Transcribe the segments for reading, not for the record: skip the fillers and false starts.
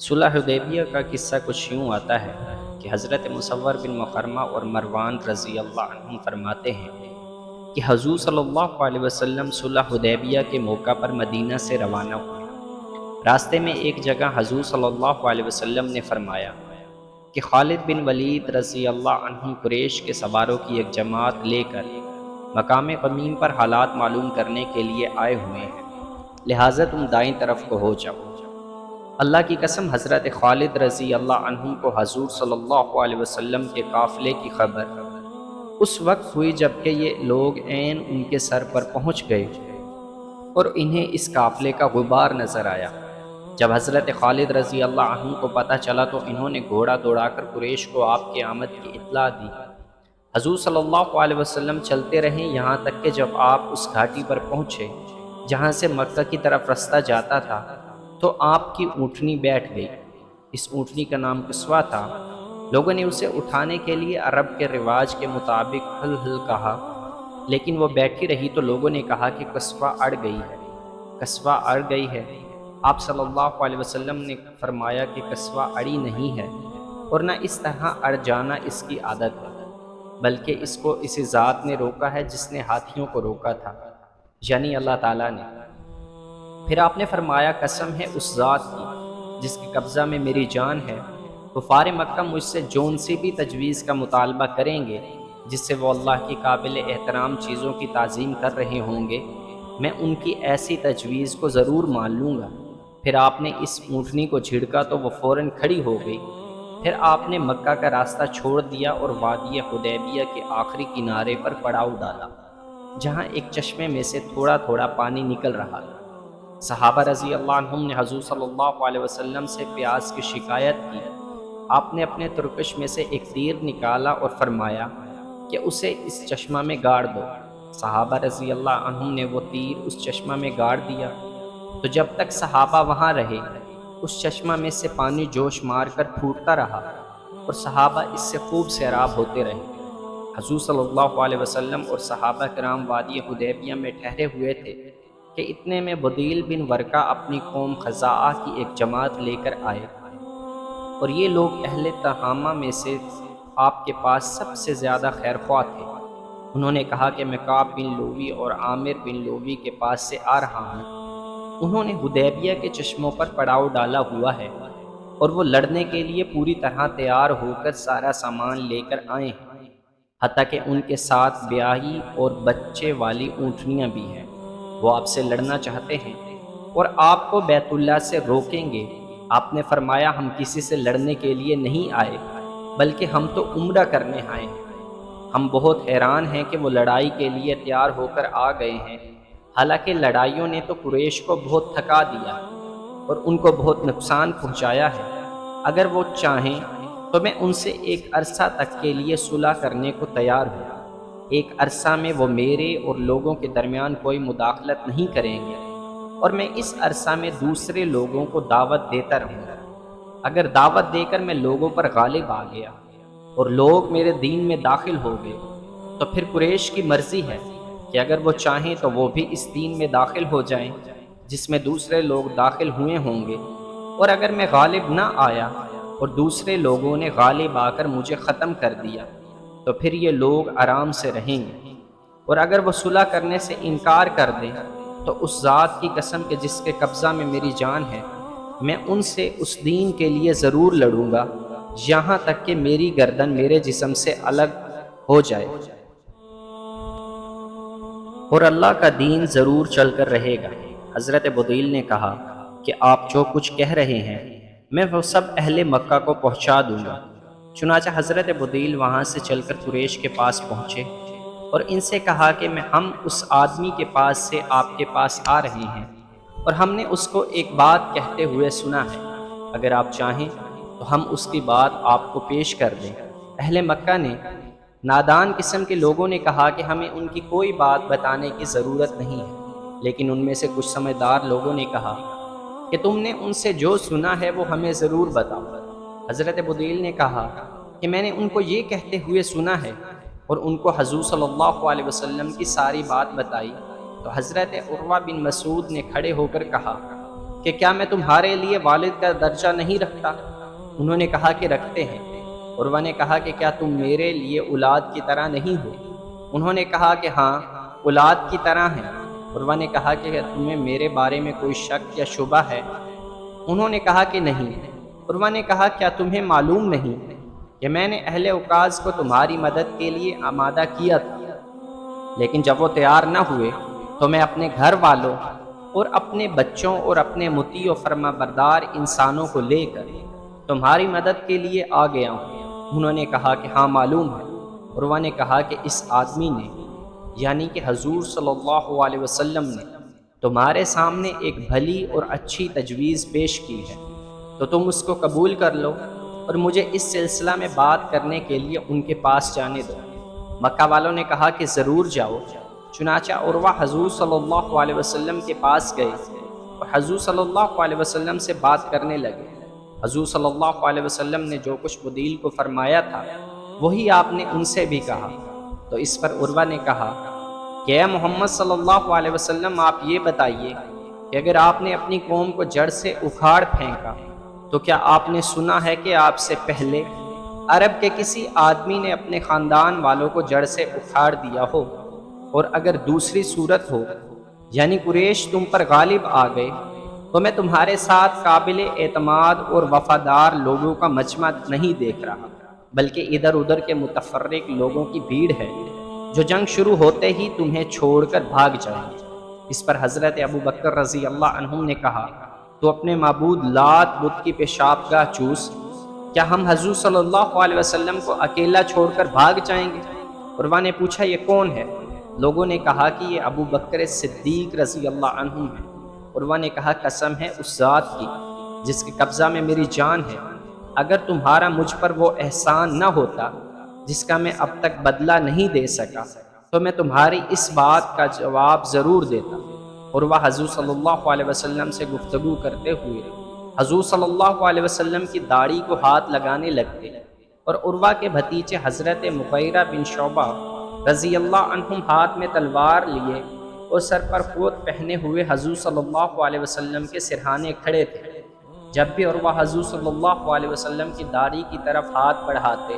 صلح حدیبیہ کا قصہ کچھ یوں آتا ہے کہ حضرت مصور بن مخرمہ اور مروان رضی اللہ عنہ فرماتے ہیں کہ حضور صلی اللہ علیہ وسلم صلح حدیبیہ کے موقع پر مدینہ سے روانہ ہوئے۔ راستے میں ایک جگہ حضور صلی اللہ علیہ وسلم نے فرمایا کہ خالد بن ولید رضی اللہ عنہ قریش کے سواروں کی ایک جماعت لے کر مقام غمیم پر حالات معلوم کرنے کے لیے آئے ہوئے ہیں، لہٰذا تم دائیں طرف کو ہو جاؤ۔ اللہ کی قسم، حضرت خالد رضی اللہ عنہ کو حضور صلی اللہ علیہ وسلم کے قافلے کی خبر اس وقت ہوئی جب کہ یہ لوگ عین ان کے سر پر پہنچ گئے اور انہیں اس قافلے کا غبار نظر آیا۔ جب حضرت خالد رضی اللہ عنہ کو پتہ چلا تو انہوں نے گھوڑا دوڑا کر قریش کو آپ کی آمد کی اطلاع دی۔ حضور صلی اللہ علیہ وسلم چلتے رہے یہاں تک کہ جب آپ اس گھاٹی پر پہنچے جہاں سے مکہ کی طرف رستہ جاتا تھا تو آپ کی اونٹنی بیٹھ گئی۔ اس اونٹنی کا نام قصوہ تھا۔ لوگوں نے اسے اٹھانے کے لیے عرب کے رواج کے مطابق ہل ہل کہا، لیکن وہ بیٹھی رہی تو لوگوں نے کہا کہ قصوہ اڑ گئی ہے، قصوہ اڑ گئی ہے۔ آپ صلی اللہ علیہ وسلم نے فرمایا کہ قصوہ اڑی نہیں ہے، اور نہ اس طرح اڑ جانا اس کی عادت ہے، بلکہ اس کو اسی ذات نے روکا ہے جس نے ہاتھیوں کو روکا تھا، یعنی اللہ تعالیٰ نے۔ پھر آپ نے فرمایا، قسم ہے اس ذات کی جس کے قبضہ میں میری جان ہے، کفار مکہ مجھ سے جون سی بھی تجویز کا مطالبہ کریں گے جس سے وہ اللہ کی قابل احترام چیزوں کی تعظیم کر رہے ہوں گے، میں ان کی ایسی تجویز کو ضرور مان لوں گا۔ پھر آپ نے اس اونٹنی کو جھڑکا تو وہ فوراً کھڑی ہو گئی۔ پھر آپ نے مکہ کا راستہ چھوڑ دیا اور وادی حدیبیہ کے آخری کنارے پر پڑاؤ ڈالا، جہاں ایک چشمے میں سے تھوڑا تھوڑا پانی نکل رہا تھا۔ صحابہ رضی اللہ عنہم نے حضور صلی اللہ علیہ وسلم سے پیاس کی شکایت کی۔ آپ نے اپنے ترکش میں سے ایک تیر نکالا اور فرمایا کہ اسے اس چشمہ میں گاڑ دو۔ صحابہ رضی اللہ عنہم نے وہ تیر اس چشمہ میں گاڑ دیا تو جب تک صحابہ وہاں رہے اس چشمہ میں سے پانی جوش مار کر پھوٹتا رہا اور صحابہ اس سے خوب سیراب ہوتے رہے۔ حضور صلی اللہ علیہ وسلم اور صحابہ کرام وادی حدیبیہ میں ٹھہرے ہوئے تھے کہ اتنے میں بدیل بن ورقہ اپنی قوم خزاعہ کی ایک جماعت لے کر آئے، اور یہ لوگ اہل تہامہ میں سے آپ کے پاس سب سے زیادہ خیر خواہ تھے۔ انہوں نے کہا کہ میں کعب بن لوی اور عامر بن لوی کے پاس سے آ رہا ہوں۔ انہوں نے حدیبیہ کے چشموں پر پڑاؤ ڈالا ہوا ہے اور وہ لڑنے کے لیے پوری طرح تیار ہو کر سارا سامان لے کر آئے ہیں، حتیٰ کہ ان کے ساتھ بیاہی اور بچے والی اونٹنیاں بھی ہیں۔ وہ آپ سے لڑنا چاہتے ہیں اور آپ کو بیت اللہ سے روکیں گے۔ آپ نے فرمایا، ہم کسی سے لڑنے کے لیے نہیں آئے بلکہ ہم تو عمرہ کرنے آئے ہیں۔ ہم بہت حیران ہیں کہ وہ لڑائی کے لیے تیار ہو کر آ گئے ہیں، حالانکہ لڑائیوں نے تو قریش کو بہت تھکا دیا اور ان کو بہت نقصان پہنچایا ہے۔ اگر وہ چاہیں تو میں ان سے ایک عرصہ تک کے لیے صلح کرنے کو تیار ہوں۔ ایک عرصہ میں وہ میرے اور لوگوں کے درمیان کوئی مداخلت نہیں کریں گے، اور میں اس عرصہ میں دوسرے لوگوں کو دعوت دیتا رہوں گا۔ اگر دعوت دے کر میں لوگوں پر غالب آ گیا اور لوگ میرے دین میں داخل ہو گئے تو پھر قریش کی مرضی ہے کہ اگر وہ چاہیں تو وہ بھی اس دین میں داخل ہو جائیں جس میں دوسرے لوگ داخل ہوئے ہوں گے، اور اگر میں غالب نہ آیا اور دوسرے لوگوں نے غالب آ کر مجھے ختم کر دیا تو پھر یہ لوگ آرام سے رہیں گے، اور اگر وہ صلح کرنے سے انکار کر دیں تو اس ذات کی قسم کہ جس کے قبضہ میں میری جان ہے، میں ان سے اس دین کے لیے ضرور لڑوں گا یہاں تک کہ میری گردن میرے جسم سے الگ ہو جائے، اور اللہ کا دین ضرور چل کر رہے گا۔ حضرت بدیل نے کہا کہ آپ جو کچھ کہہ رہے ہیں میں وہ سب اہل مکہ کو پہنچا دوں گا۔ چنانچہ حضرت بدیل وہاں سے چل کر قریش کے پاس پہنچے اور ان سے کہا کہ ہم اس آدمی کے پاس سے آپ کے پاس آ رہے ہیں، اور ہم نے اس کو ایک بات کہتے ہوئے سنا ہے، اگر آپ چاہیں تو ہم اس کی بات آپ کو پیش کر دیں۔ اہل مکہ نے، نادان قسم کے لوگوں نے کہا کہ ہمیں ان کی کوئی بات بتانے کی ضرورت نہیں ہے، لیکن ان میں سے کچھ سمجھدار لوگوں نے کہا کہ تم نے ان سے جو سنا ہے وہ ہمیں ضرور بتاؤ۔ حضرت بدیل نے کہا کہ میں نے ان کو یہ کہتے ہوئے سنا ہے، اور ان کو حضور صلی اللہ علیہ وسلم کی ساری بات بتائی۔ تو حضرت عروہ بن مسعود نے کھڑے ہو کر کہا کہ کیا میں تمہارے لیے والد کا درجہ نہیں رکھتا؟ انہوں نے کہا کہ رکھتے ہیں۔ عروہ نے کہا کہ کیا تم میرے لیے اولاد کی طرح نہیں ہو؟ انہوں نے کہا کہ ہاں، اولاد کی طرح ہیں۔ عروہ نے کہا کہ کیا تمہیں میرے بارے میں کوئی شک یا شبہ ہے؟ انہوں نے کہا کہ نہیں۔ عروہ نے کہا کیا تمہیں معلوم نہیں کہ میں نے اہل اوکاز کو تمہاری مدد کے لیے آمادہ کیا تھا، لیکن جب وہ تیار نہ ہوئے تو میں اپنے گھر والوں اور اپنے بچوں اور اپنے مطیع و فرما بردار انسانوں کو لے کر تمہاری مدد کے لیے آ گیا ہوں۔ انہوں نے کہا کہ ہاں معلوم ہے۔ عروہ نے کہا کہ اس آدمی نے، یعنی کہ حضور صلی اللہ علیہ وسلم نے تمہارے سامنے ایک بھلی اور اچھی تجویز پیش کی ہے، تو تم اس کو قبول کر لو اور مجھے اس سلسلہ میں بات کرنے کے لیے ان کے پاس جانے دو۔ مکہ والوں نے کہا کہ ضرور جاؤ۔ چنانچہ عروہ حضور صلی اللہ علیہ وسلم کے پاس گئے اور حضور صلی اللہ علیہ وسلم سے بات کرنے لگے۔ حضور صلی اللہ علیہ وسلم نے جو کچھ بدیل کو فرمایا تھا وہی آپ نے ان سے بھی کہا۔ تو اس پر عروہ نے کہا کہ اے محمد صلی اللہ علیہ وسلم، آپ یہ بتائیے کہ اگر آپ نے اپنی قوم کو جڑ سے اکھاڑ پھینکا تو کیا آپ نے سنا ہے کہ آپ سے پہلے عرب کے کسی آدمی نے اپنے خاندان والوں کو جڑ سے اکھاڑ دیا ہو؟ اور اگر دوسری صورت ہو، یعنی قریش تم پر غالب آ گئے، تو میں تمہارے ساتھ قابل اعتماد اور وفادار لوگوں کا مجمع نہیں دیکھ رہا، بلکہ ادھر ادھر کے متفرق لوگوں کی بھیڑ ہے جو جنگ شروع ہوتے ہی تمہیں چھوڑ کر بھاگ جائیں گے۔ اس پر حضرت ابو بکر رضی اللہ عنہم نے کہا تو اپنے معبود لات بت کی پیشاب گاہ چوس، کیا ہم حضور صلی اللہ علیہ وسلم کو اکیلا چھوڑ کر بھاگ جائیں گے؟ عروہ نے پوچھا یہ کون ہے؟ لوگوں نے کہا کہ یہ ابو بکر صدیق رضی اللہ عنہ ہے۔ عروہ نے کہا قسم ہے اس ذات کی جس کے قبضہ میں میری جان ہے، اگر تمہارا مجھ پر وہ احسان نہ ہوتا جس کا میں اب تک بدلہ نہیں دے سکا تو میں تمہاری اس بات کا جواب ضرور دیتا۔ عروہ حضور صلی اللہ علیہ وسلم سے گفتگو کرتے ہوئے حضور صلی اللہ علیہ وسلم کی داڑھی کو ہاتھ لگانے لگتے اور عروہ کے بھتیجے حضرت مغیرہ بن شعبہ رضی اللہ عنہم ہاتھ میں تلوار لیے اور سر پر قوت پہنے ہوئے حضور صلی اللہ علیہ وسلم کے سرہانے کھڑے تھے۔ جب بھی عروہ حضور صلی اللہ علیہ وسلم کی داڑھی کی طرف ہاتھ بڑھاتے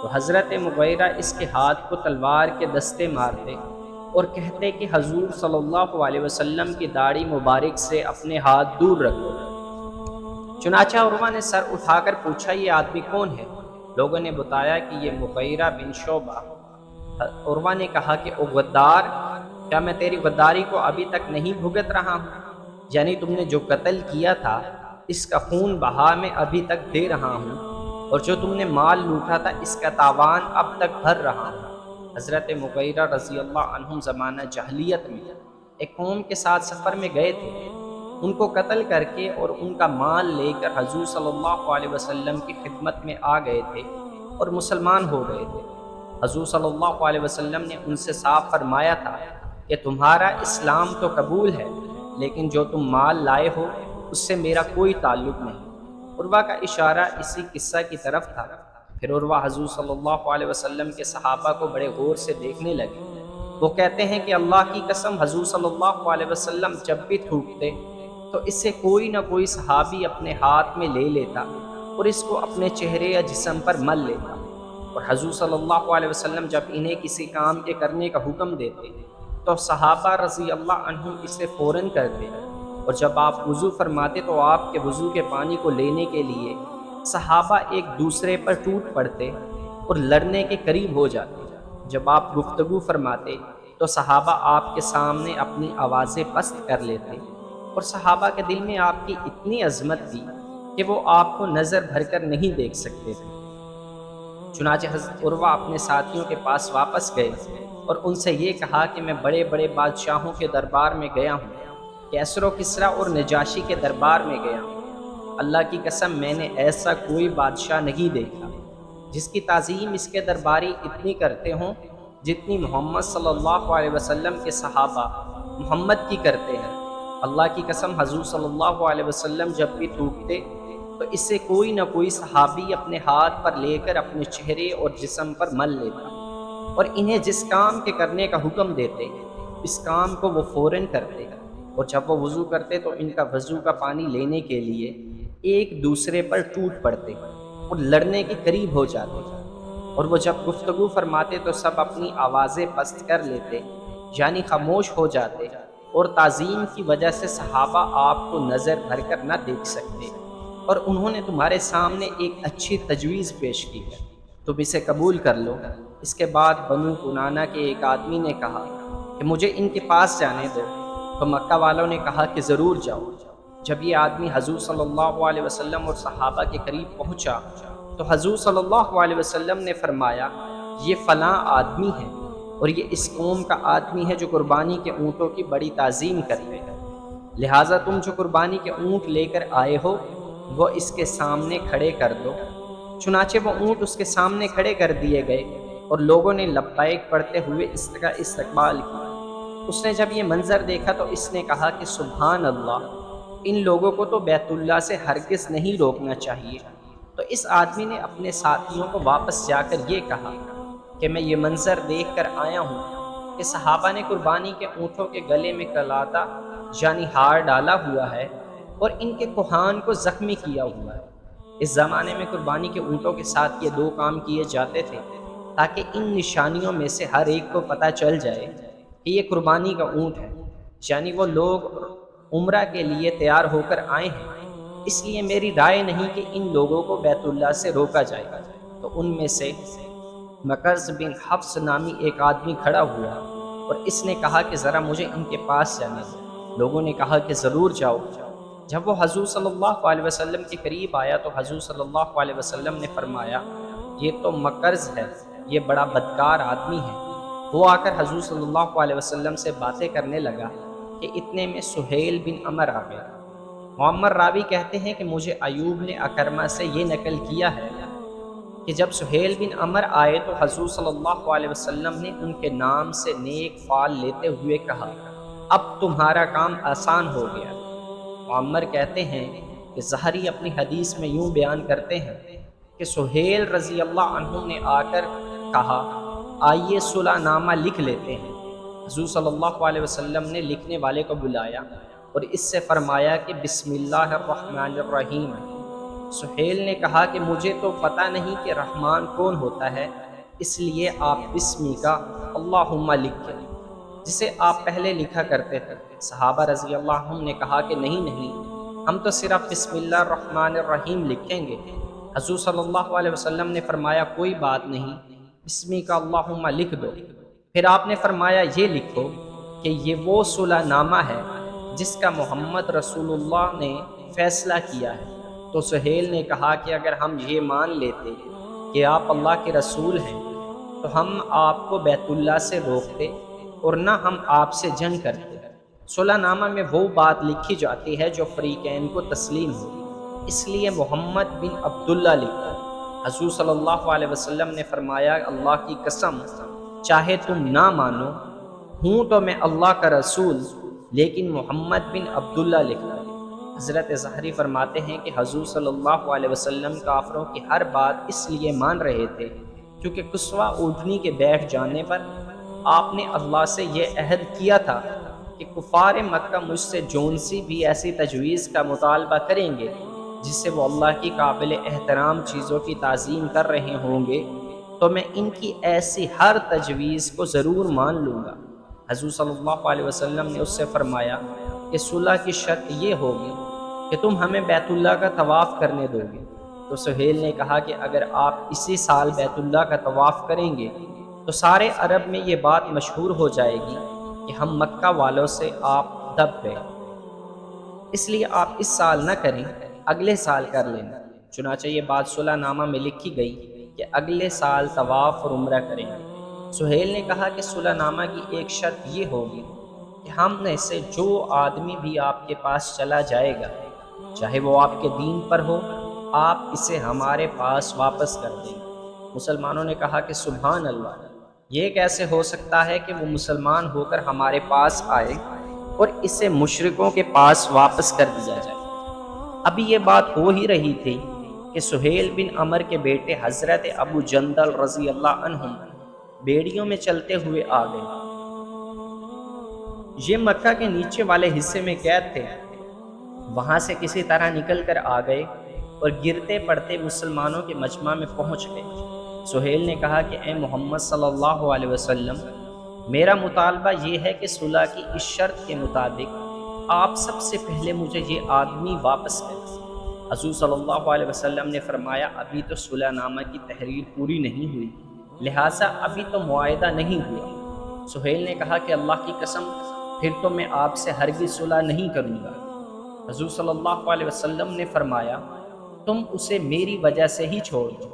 تو حضرت مغیرہ اس کے ہاتھ کو تلوار کے دستے مارتے اور کہتے کہ حضور صلی اللہ علیہ وسلم کی داڑھی مبارک سے اپنے ہاتھ دور رکھو۔ چنانچہ عروہ نے سر اٹھا کر پوچھا یہ آدمی کون ہے؟ لوگوں نے بتایا کہ یہ مغیرہ بن شعبہ۔ عروہ نے کہا کہ او غدار، کیا میں تیری غداری کو ابھی تک نہیں بھگت رہا ہوں؟ یعنی تم نے جو قتل کیا تھا اس کا خون بہا میں ابھی تک دے رہا ہوں، اور جو تم نے مال لوٹا تھا اس کا تاوان اب تک بھر رہا ہوں۔ حضرت مغیرہ رضی اللہ عنہم زمانہ جاہلیت میں ایک قوم کے ساتھ سفر میں گئے تھے، ان کو قتل کر کے اور ان کا مال لے کر حضور صلی اللہ علیہ وسلم کی خدمت میں آ گئے تھے اور مسلمان ہو گئے تھے۔ حضور صلی اللہ علیہ وسلم نے ان سے صاف فرمایا تھا کہ تمہارا اسلام تو قبول ہے، لیکن جو تم مال لائے ہو اس سے میرا کوئی تعلق نہیں۔ عروہ کا اشارہ اسی قصہ کی طرف تھا۔ پھر عروہ حضور صلی اللہ علیہ وسلم کے صحابہ کو بڑے غور سے دیکھنے لگے۔ وہ کہتے ہیں کہ اللہ کی قسم حضور صلی اللہ علیہ وسلم جب بھی تھوکتے تو اس سے کوئی نہ کوئی صحابی اپنے ہاتھ میں لے لیتا اور اس کو اپنے چہرے یا جسم پر مل لیتا، اور حضور صلی اللہ علیہ وسلم جب انہیں کسی کام کے کرنے کا حکم دیتے تو صحابہ رضی اللہ عنہم اسے فوراً کرتے، اور جب آپ وضو فرماتے تو آپ کے وضو کے پانی کو لینے کے لیے صحابہ ایک دوسرے پر ٹوٹ پڑتے اور لڑنے کے قریب ہو جاتے۔ جب آپ گفتگو فرماتے تو صحابہ آپ کے سامنے اپنی آوازیں پست کر لیتے، اور صحابہ کے دل میں آپ کی اتنی عظمت تھی کہ وہ آپ کو نظر بھر کر نہیں دیکھ سکتے تھے۔ چنانچہ حضرت عروہ اپنے ساتھیوں کے پاس واپس گئے اور ان سے یہ کہا کہ میں بڑے بڑے بادشاہوں کے دربار میں گیا ہوں، کیسر و کسریٰ اور نجاشی کے دربار میں گیا ہوں، اللہ کی قسم میں نے ایسا کوئی بادشاہ نہیں دیکھا جس کی تعظیم اس کے درباری اتنی کرتے ہوں جتنی محمد صلی اللہ علیہ وسلم کے صحابہ محمد کی کرتے ہیں۔ اللہ کی قسم حضور صلی اللہ علیہ وسلم جب بھی تھوکتے تو اس سے کوئی نہ کوئی صحابی اپنے ہاتھ پر لے کر اپنے چہرے اور جسم پر مل لیتا، اور انہیں جس کام کے کرنے کا حکم دیتے اس کام کو وہ فوراً کرتے۔ اور جب وہ وضو کرتے تو ان کا وضو کا پانی لینے کے لیے ایک دوسرے پر ٹوٹ پڑتے اور لڑنے کے قریب ہو جاتے، اور وہ جب گفتگو فرماتے تو سب اپنی آوازیں پست کر لیتے، یعنی خاموش ہو جاتے، اور تعظیم کی وجہ سے صحابہ آپ کو نظر بھر کر نہ دیکھ سکتے، اور انہوں نے تمہارے سامنے ایک اچھی تجویز پیش کی ہے، تم اسے قبول کر لو۔ اس کے بعد بنو کنانہ کے ایک آدمی نے کہا کہ مجھے ان کے پاس جانے دو، تو مکہ والوں نے کہا کہ ضرور جاؤ۔ جب یہ آدمی حضور صلی اللہ علیہ وسلم اور صحابہ کے قریب پہنچا تو حضور صلی اللہ علیہ وسلم نے فرمایا، یہ فلاں آدمی ہے اور یہ اس قوم کا آدمی ہے جو قربانی کے اونٹوں کی بڑی تعظیم کرتے ہیں، لہٰذا تم جو قربانی کے اونٹ لے کر آئے ہو وہ اس کے سامنے کھڑے کر دو۔ چنانچہ وہ اونٹ اس کے سامنے کھڑے کر دیے گئے اور لوگوں نے لبیک پڑھتے ہوئے اس کا استقبال کیا۔ اس نے جب یہ منظر دیکھا تو اس نے کہا کہ سبحان اللہ، ان لوگوں کو تو بیت اللہ سے ہرگز نہیں روکنا چاہیے۔ تو اس آدمی نے اپنے ساتھیوں کو واپس جا کر یہ کہا کہ میں یہ منظر دیکھ کر آیا ہوں کہ صحابہ نے قربانی کے اونٹوں کے گلے میں کلاتا یعنی ہار ڈالا ہوا ہے اور ان کے کوہان کو زخمی کیا ہوا ہے۔ اس زمانے میں قربانی کے اونٹوں کے ساتھ یہ دو کام کیے جاتے تھے تاکہ ان نشانیوں میں سے ہر ایک کو پتہ چل جائے کہ یہ قربانی کا اونٹ ہے، یعنی وہ لوگ عمرہ کے لیے تیار ہو کر آئے ہیں، اس لیے میری رائے نہیں کہ ان لوگوں کو بیت اللہ سے روکا جائے۔ تو ان میں سے مکرز بن حفص نامی ایک آدمی کھڑا ہوا اور اس نے کہا کہ ذرا مجھے ان کے پاس جانے دو۔ لوگوں نے کہا کہ ضرور جاؤ۔ جب وہ حضور صلی اللہ علیہ وسلم کے قریب آیا تو حضور صلی اللہ علیہ وسلم نے فرمایا، یہ تو مکرز ہے، یہ بڑا بدکار آدمی ہے۔ وہ آ کر حضور صلی اللہ علیہ وسلم سے باتیں کرنے لگا کہ اتنے میں سہیل بن عمر آ گیا۔ معمر راوی کہتے ہیں کہ مجھے ایوب نے اکرمہ سے یہ نقل کیا ہے کہ جب سہیل بن عمر آئے تو حضور صلی اللہ علیہ وسلم نے ان کے نام سے نیک فال لیتے ہوئے کہا، اب تمہارا کام آسان ہو گیا۔ معمر کہتے ہیں کہ زہری اپنی حدیث میں یوں بیان کرتے ہیں کہ سہیل رضی اللہ عنہ نے آ کر کہا، آئیے صلح نامہ لکھ لیتے ہیں۔ حضور صلی اللہ علیہ وسلم نے لکھنے والے کو بلایا اور اس سے فرمایا کہ بسم اللہ الرحمن الرحیم۔ سہیل نے کہا کہ مجھے تو پتہ نہیں کہ رحمان کون ہوتا ہے، اس لیے آپ بسمی کا اللہم لکھیں، جسے آپ پہلے لکھا کرتے تھے۔ صحابہ رضی اللہ عنہ نے کہا کہ نہیں، ہم تو صرف بسم اللہ الرحمن الرحیم لکھیں گے۔ حضور صلی اللہ علیہ وسلم نے فرمایا کوئی بات نہیں، بسمی کا اللہم لکھ دو۔ پھر آپ نے فرمایا یہ لکھو کہ یہ وہ صلح نامہ ہے جس کا محمد رسول اللہ نے فیصلہ کیا ہے۔ تو سہیل نے کہا کہ اگر ہم یہ مان لیتے کہ آپ اللہ کے رسول ہیں تو ہم آپ کو بیت اللہ سے روکتے اور نہ ہم آپ سے جنگ کرتے۔ صلح نامہ میں وہ بات لکھی جاتی ہے جو فریقین کو تسلیم ہو، اس لیے محمد بن عبداللہ لکھا۔ حضور صلی اللہ علیہ وسلم نے فرمایا، اللہ کی قسم چاہے تم نہ مانو، ہوں تو میں اللہ کا رسول لیکن محمد بن عبداللہ لکھا۔ حضرت زہری فرماتے ہیں کہ حضور صلی اللہ علیہ وسلم کافروں کی ہر بات اس لیے مان رہے تھے کیونکہ قصوہ اونٹنی کے بیٹھ جانے پر آپ نے اللہ سے یہ عہد کیا تھا کہ کفار مکہ مجھ سے جون سی بھی ایسی تجویز کا مطالبہ کریں گے جس سے وہ اللہ کی قابل احترام چیزوں کی تعظیم کر رہے ہوں گے تو میں ان کی ایسی ہر تجویز کو ضرور مان لوں گا۔ حضور صلی اللہ علیہ وسلم نے اس سے فرمایا کہ صلح کی شرط یہ ہوگی کہ تم ہمیں بیت اللہ کا طواف کرنے دو گے۔ تو سہیل نے کہا کہ اگر آپ اسی سال بیت اللہ کا طواف کریں گے تو سارے عرب میں یہ بات مشہور ہو جائے گی کہ ہم مکہ والوں سے آپ دب گئے، اس لیے آپ اس سال نہ کریں، اگلے سال کر لینا۔ چنانچہ یہ بات صلح نامہ میں لکھی گئی کہ اگلے سال طواف اور عمرہ کریں گے۔ سہیل نے کہا کہ صلح نامہ کی ایک شرط یہ ہوگی کہ ہم میں سے جو آدمی بھی آپ کے پاس چلا جائے گا چاہے وہ آپ کے دین پر ہو، آپ اسے ہمارے پاس واپس کر دیں گے۔ مسلمانوں نے کہا کہ سبحان اللہ، یہ کیسے ہو سکتا ہے کہ وہ مسلمان ہو کر ہمارے پاس آئے اور اسے مشرکوں کے پاس واپس کر دیا جائے۔ ابھی یہ بات ہو ہی رہی تھی کہ سہیل بن عمر کے بیٹے حضرت ابو جندل رضی اللہ عنہ بیڑیوں میں چلتے ہوئے آ گئے۔ یہ مکہ کے نیچے والے حصے میں قید تھے، وہاں سے کسی طرح نکل کر آ گئے اور گرتے پڑتے مسلمانوں کے مجمع میں پہنچ گئے۔ سہیل نے کہا کہ اے محمد صلی اللہ علیہ وسلم، میرا مطالبہ یہ ہے کہ صلح کی اس شرط کے مطابق آپ سب سے پہلے مجھے یہ آدمی واپس کریں۔ حضور صلی اللہ علیہ وسلم نے فرمایا ابھی تو صلح نامہ کی تحریر پوری نہیں ہوئی، لہٰذا ابھی تو معاہدہ نہیں ہوا۔ سہیل نے کہا کہ اللہ کی قسم، پھر تو میں آپ سے ہرگز صلح نہیں کروں گا۔ حضور صلی اللہ علیہ وسلم نے فرمایا تم اسے میری وجہ سے ہی چھوڑ دو۔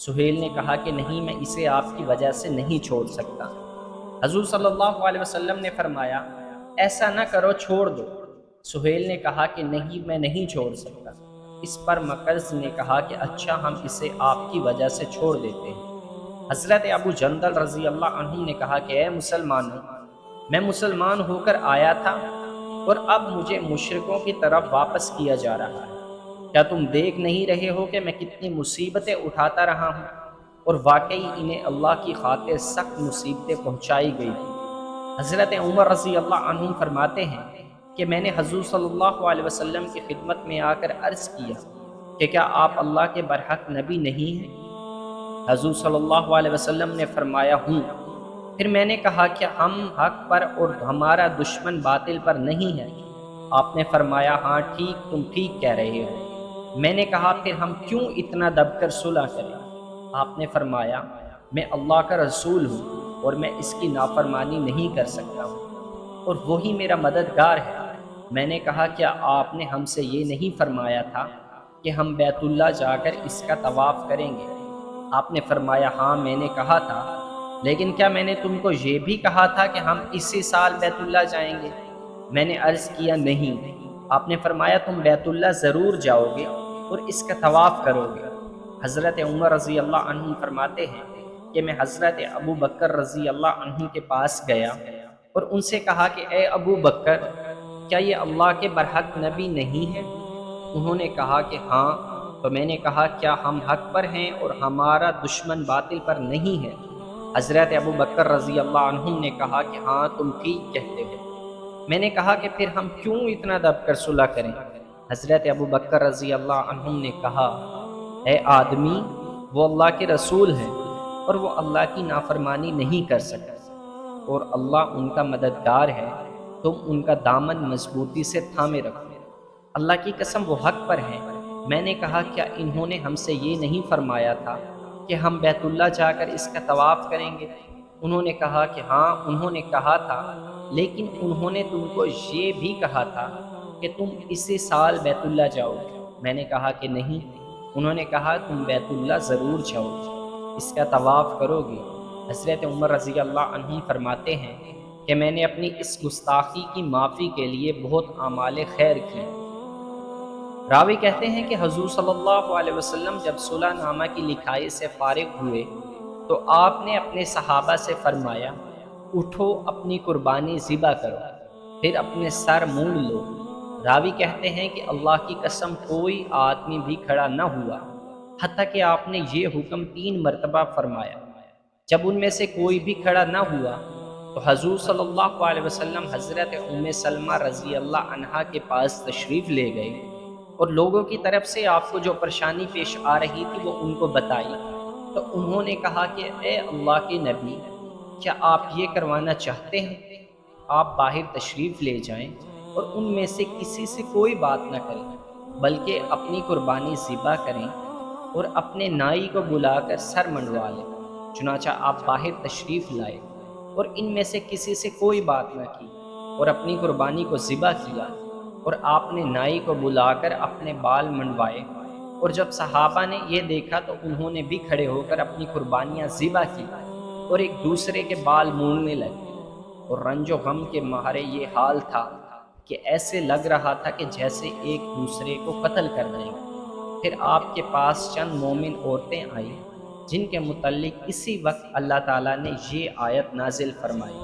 سہیل نے کہا کہ نہیں، میں اسے آپ کی وجہ سے نہیں چھوڑ سکتا۔ حضور صلی اللہ علیہ وسلم نے فرمایا ایسا نہ کرو، چھوڑ دو۔ سہیل نے کہا کہ نہیں، میں نہیں چھوڑ سکتا۔ اس پر مکرز نے کہا کہ اچھا، ہم اسے آپ کی وجہ سے چھوڑ دیتے ہیں۔ حضرت ابو جندل رضی اللہ عنہ نے کہا کہ اے مسلمانوں، میں مسلمان ہو کر آیا تھا اور اب مجھے مشرکوں کی طرف واپس کیا جا رہا ہے۔ کیا تم دیکھ نہیں رہے ہو کہ میں کتنی مصیبتیں اٹھاتا رہا ہوں؟ اور واقعی انہیں اللہ کی خاطر سخت مصیبتیں پہنچائی گئی تھی۔ حضرت عمر رضی اللہ عنہ فرماتے ہیں کہ میں نے حضور صلی اللہ علیہ وسلم کی خدمت میں آ کر عرض کیا کہ کیا آپ اللہ کے برحق نبی نہیں ہیں؟ حضور صلی اللہ علیہ وسلم نے فرمایا ہوں۔ پھر میں نے کہا کہ ہم حق پر اور ہمارا دشمن باطل پر نہیں ہے۔ آپ نے فرمایا ہاں ٹھیک، تم ٹھیک کہہ رہے ہو۔ میں نے کہا پھر ہم کیوں اتنا دب کر صلح کریں؟ آپ نے فرمایا میں اللہ کا رسول ہوں اور میں اس کی نافرمانی نہیں کر سکتا ہوں، اور وہی میرا مددگار ہے۔ میں نے کہا کیا آپ نے ہم سے یہ نہیں فرمایا تھا کہ ہم بیت اللہ جا کر اس کا طواف کریں گے؟ آپ نے فرمایا ہاں میں نے کہا تھا، لیکن کیا میں نے تم کو یہ بھی کہا تھا کہ ہم اسی سال بیت اللہ جائیں گے؟ میں نے عرض کیا نہیں۔ آپ نے فرمایا تم بیت اللہ ضرور جاؤ گے اور اس کا طواف کرو گے۔ حضرت عمر رضی اللہ عنہ فرماتے ہیں کہ میں حضرت ابو بکر رضی اللہ عنہ کے پاس گیا اور ان سے کہا کہ اے ابو بکر، کیا یہ اللہ کے برحق نبی نہیں ہے؟ انہوں نے کہا کہ ہاں۔ تو میں نے کہا کیا ہم حق پر ہیں اور ہمارا دشمن باطل پر نہیں ہے؟ حضرت ابو بکر رضی اللہ عنہ نے کہا کہ ہاں تم ٹھیک کہتے ہو۔ میں نے کہا کہ پھر ہم کیوں اتنا دب کر صلح کریں؟ حضرت ابو بکر رضی اللہ عنہ نے کہا اے آدمی، وہ اللہ کے رسول ہیں اور وہ اللہ کی نافرمانی نہیں کر سکتے، اور اللہ ان کا مددگار ہے، تم ان کا دامن مضبوطی سے تھامے رکھو۔ اللہ کی قسم وہ حق پر ہیں۔ میں نے کہا کیا انہوں نے ہم سے یہ نہیں فرمایا تھا کہ ہم بیت اللہ جا کر اس کا طواف کریں گے؟ انہوں نے کہا کہ ہاں انہوں نے کہا تھا، لیکن انہوں نے تم کو یہ بھی کہا تھا کہ تم اسی سال بیت اللہ جاؤ گے۔ میں نے کہا کہ نہیں۔ انہوں نے کہا تم بیت اللہ ضرور جاؤ گے، اس کا طواف کرو گے۔ حضرت عمر رضی اللہ عنہ فرماتے ہیں کہ میں نے اپنی اس گستاخی کی معافی کے لیے بہت اعمال خیر کی۔ راوی کہتے ہیں کہ حضور صلی اللہ علیہ وسلم جب صلح نامہ کی لکھائی سے فارغ ہوئے تو آپ نے اپنے صحابہ سے فرمایا اٹھو اپنی قربانی ذبح کرو، پھر اپنے سر مونڈ لو۔ راوی کہتے ہیں کہ اللہ کی قسم کوئی آدمی بھی کھڑا نہ ہوا حتیٰ کہ آپ نے یہ حکم 3 مرتبہ فرمایا۔ جب ان میں سے کوئی بھی کھڑا نہ ہوا تو حضور صلی اللہ علیہ وسلم حضرت ام سلمہ رضی اللہ عنہا کے پاس تشریف لے گئے اور لوگوں کی طرف سے آپ کو جو پریشانی پیش آ رہی تھی وہ ان کو بتائی۔ تو انہوں نے کہا کہ اے اللہ کے نبی، کیا آپ یہ کروانا چاہتے ہیں؟ آپ باہر تشریف لے جائیں اور ان میں سے کسی سے کوئی بات نہ کریں، بلکہ اپنی قربانی ذبح کریں اور اپنے نائی کو بلا کر سر منڈوا لیں۔ چنانچہ آپ باہر تشریف لائے اور ان میں سے کسی سے کوئی بات نہ کی اور اپنی قربانی کو ذبح کیا، اور آپ نے نائی کو بلا کر اپنے بال منڈوائے۔ اور جب صحابہ نے یہ دیکھا تو انہوں نے بھی کھڑے ہو کر اپنی قربانیاں ذبح کی اور ایک دوسرے کے بال مونڈنے لگے، اور رنج و غم کے مارے یہ حال تھا کہ ایسے لگ رہا تھا کہ جیسے ایک دوسرے کو قتل کر دیں گے۔ پھر آپ کے پاس چند مومن عورتیں آئیں جن کے متعلق اسی وقت اللہ تعالیٰ نے یہ آیت نازل فرمائی۔